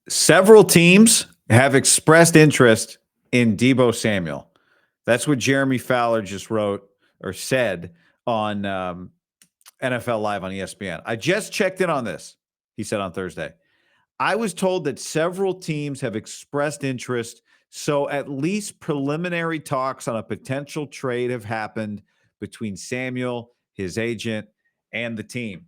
Several teams have expressed interest in Deebo Samuel. That's what Jeremy Fowler just wrote or said on NFL Live on ESPN. I just checked in on this, he said on Thursday. I was told that several teams have expressed interest, so at least preliminary talks on a potential trade have happened between Samuel, his agent, and the team.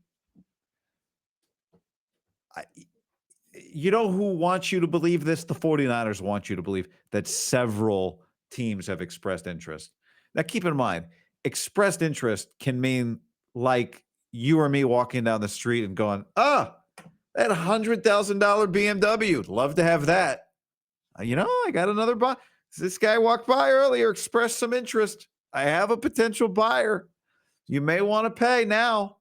You know who wants you to believe this? The 49ers want you to believe that several teams have expressed interest. Now, keep in mind, expressed interest can mean like you or me walking down the street and going, that $100,000 BMW. Love to have that. I got another buy. This guy walked by earlier, expressed some interest. I have a potential buyer. You may want to pay now.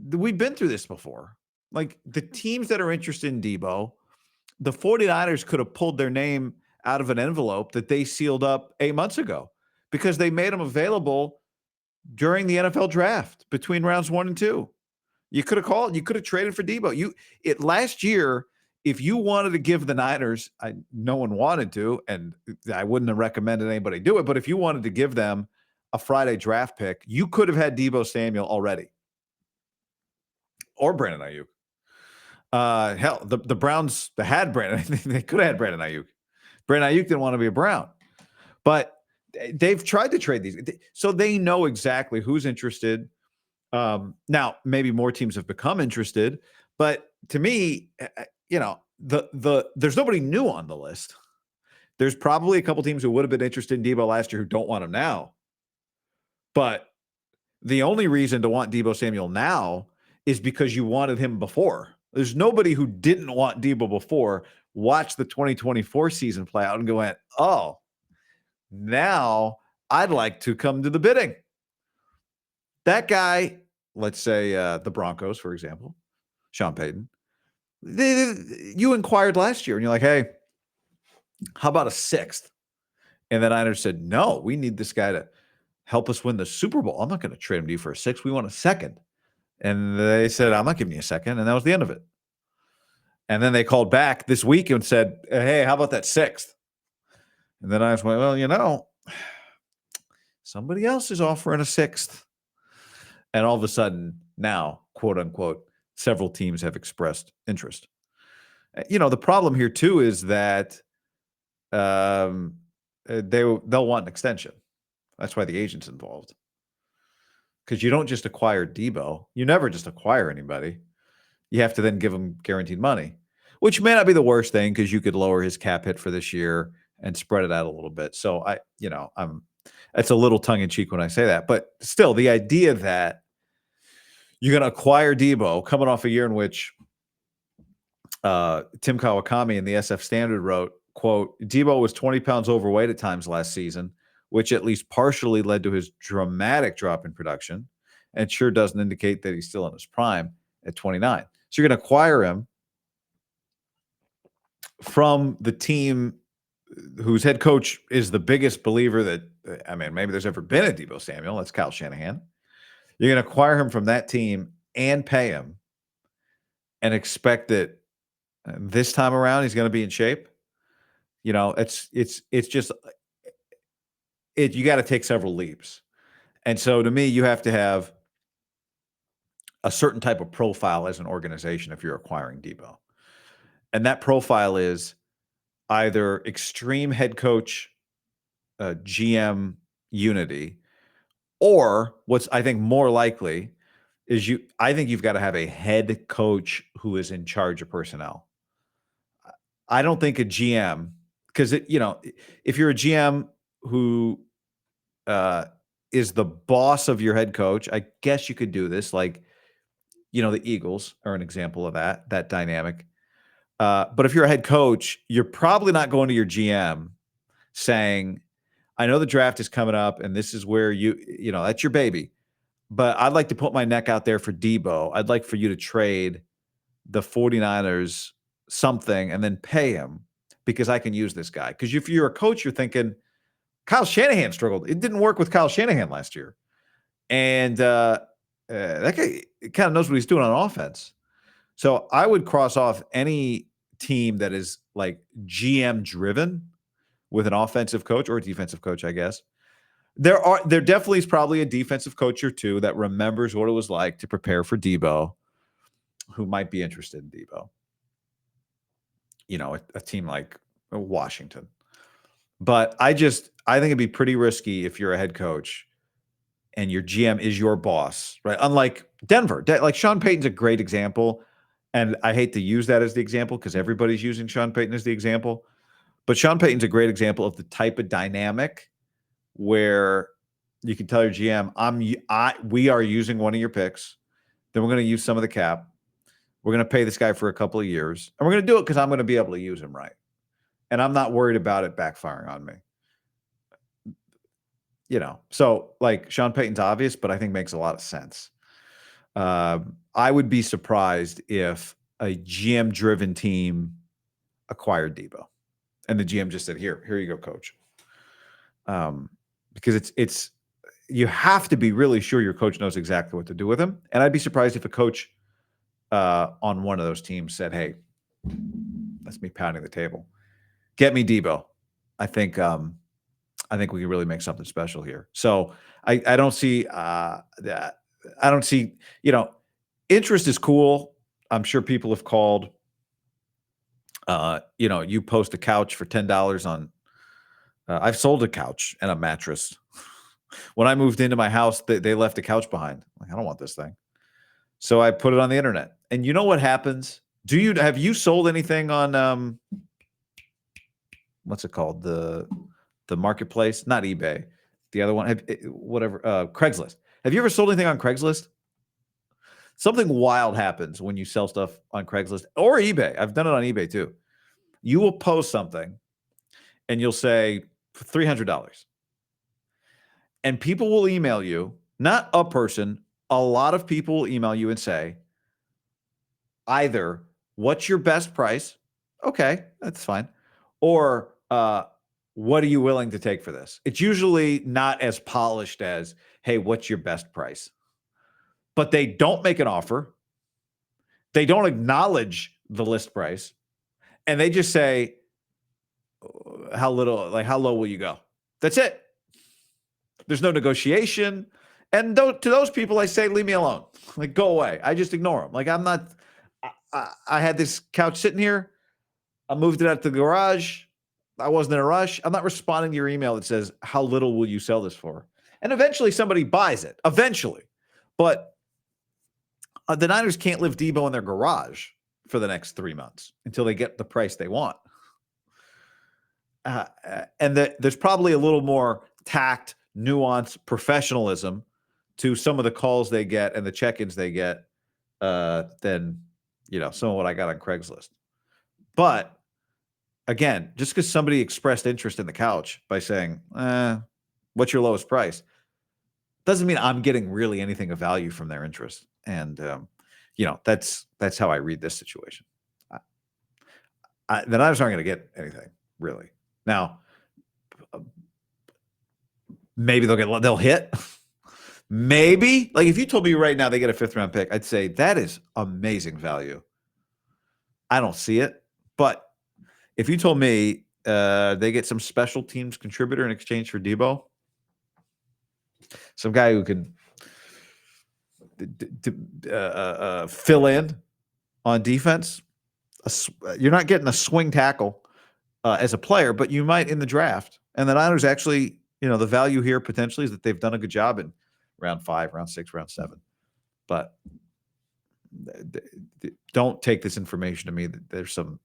We've been through this before. Like the teams that are interested in Deebo, the 49ers could have pulled their name out of an envelope that they sealed up 8 months ago because they made him available during the NFL draft between rounds 1 and 2. You could have called, you could have traded for Deebo. Last year, if you wanted to give the Niners, no one wanted to, and I wouldn't have recommended anybody do it, but if you wanted to give them a Friday draft pick, you could have had Deebo Samuel already. Or Brandon Ayuk. Hell, the Browns had Brandon. They could have had Brandon Ayuk. Brandon Ayuk didn't want to be a Brown. But they've tried to trade these. So they know exactly who's interested. Now, maybe more teams have become interested. But to me, there's nobody new on the list. There's probably a couple teams who would have been interested in Deebo last year who don't want him now. But the only reason to want Deebo Samuel now is because you wanted him before. There's nobody who didn't want Deebo before, watch the 2024 season play out and go, oh, now I'd like to come to the bidding. That guy, let's say the Broncos, for example, Sean Payton, you inquired last year and you're like, hey, how about a sixth? And the Niners said, no, we need this guy to help us win the Super Bowl. I'm not going to trade him to you for a sixth. We want a second. And they said, I'm not giving you a second. And that was the end of it. And then they called back this week and said, hey, how about that sixth? And then I was like, well, somebody else is offering a sixth. And all of a sudden now, quote unquote, several teams have expressed interest. The problem here too is that they'll want an extension. That's why the agent's involved. Because you don't just acquire Deebo. You never just acquire anybody. You have to then give him guaranteed money, which may not be the worst thing because you could lower his cap hit for this year and spread it out a little bit. So it's a little tongue in cheek when I say that, but still the idea that you're going to acquire Deebo coming off a year in which Tim Kawakami in the SF Standard wrote, quote, Deebo was 20 pounds overweight at times last season, which at least partially led to his dramatic drop in production and sure doesn't indicate that he's still in his prime at 29. So you're going to acquire him from the team whose head coach is the biggest believer that, maybe there's ever been a Deebo Samuel. That's Kyle Shanahan. You're going to acquire him from that team and pay him and expect that this time around he's going to be in shape. It's just you got to take several leaps. And so to me, you have to have a certain type of profile as an organization if you're acquiring Deebo. And that profile is either extreme head coach, GM unity, or what's I think more likely is I think you've got to have a head coach who is in charge of personnel. I don't think a GM, because if you're a GM who is the boss of your head coach, I guess you could do this. Like, the Eagles are an example of that dynamic. But if you're a head coach, you're probably not going to your GM saying, I know the draft is coming up and this is where that's your baby, but I'd like to put my neck out there for Deebo. I'd like for you to trade the 49ers something and then pay him because I can use this guy. Because if you're a coach, you're thinking Kyle Shanahan struggled. It didn't work with Kyle Shanahan last year. And that guy kind of knows what he's doing on offense. So I would cross off any team that is like GM driven with an offensive coach or a defensive coach, I guess. There definitely is probably a defensive coach or two that remembers what it was like to prepare for Deebo, who might be interested in Deebo. You know, a team like Washington. But I think it'd be pretty risky if you're a head coach and your GM is your boss, right? Unlike Denver, like Sean Payton's a great example. And I hate to use that as the example because everybody's using Sean Payton as the example. But Sean Payton's a great example of the type of dynamic where you can tell your GM, we are using one of your picks. Then we're going to use some of the cap. We're going to pay this guy for a couple of years. And we're going to do it because I'm going to be able to use him right. And I'm not worried about it backfiring on me. You know, so like Sean Payton's obvious, but I think makes a lot of sense. I would be surprised if a GM-driven team acquired Deebo, and the GM just said, "Here you go, coach." Because it's you have to be really sure your coach knows exactly what to do with him, and I'd be surprised if a coach on one of those teams said, "Hey, that's me pounding the table. Get me Deebo." I think we can really make something special here. So I don't see that. I don't see, interest is cool. I'm sure people have called. You post a couch for $10 on. I've sold a couch and a mattress. When I moved into my house, they left a couch behind. Like, I don't want this thing. So I put it on the internet. And you know what happens? Have you sold anything on what's it called? The marketplace, not eBay. The other one, Craigslist. Have you ever sold anything on Craigslist? Something wild happens when you sell stuff on Craigslist or eBay. I've done it on eBay too. You will post something and you'll say $300. And people will email you, not a person, a lot of people will email you and say, either what's your best price? Okay, that's fine. Or what are you willing to take for this? It's usually not as polished as, hey, what's your best price? But they don't make an offer. They don't acknowledge the list price. And they just say, how low will you go? That's it. There's no negotiation. And to those people, I say, leave me alone. Like, go away. I just ignore them. Like, I had this couch sitting here. I moved it out to the garage. I wasn't in a rush. I'm not responding to your email that says, how little will you sell this for? And eventually somebody buys it. Eventually. But the Niners can't live Deebo in their garage for the next 3 months until they get the price they want. And there's probably a little more tact, nuance, professionalism to some of the calls they get and the check-ins they get than some of what I got on Craigslist. But again, just because somebody expressed interest in the couch by saying, what's your lowest price? Doesn't mean I'm getting really anything of value from their interest. And, that's how I read this situation. The Niners aren't going to get anything, really. Now, maybe they'll hit. Maybe. Like, if you told me right now they get a 5th-round pick, I'd say that is amazing value. I don't see it. But if you told me they get some special teams contributor in exchange for Deebo, some guy who can fill in on defense, you're not getting a swing tackle as a player, but you might in the draft. And the Niners actually, the value here potentially is that they've done a good job in round 5, round 6, round 7. But don't take this information to mean that there's some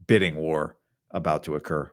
bidding war about to occur.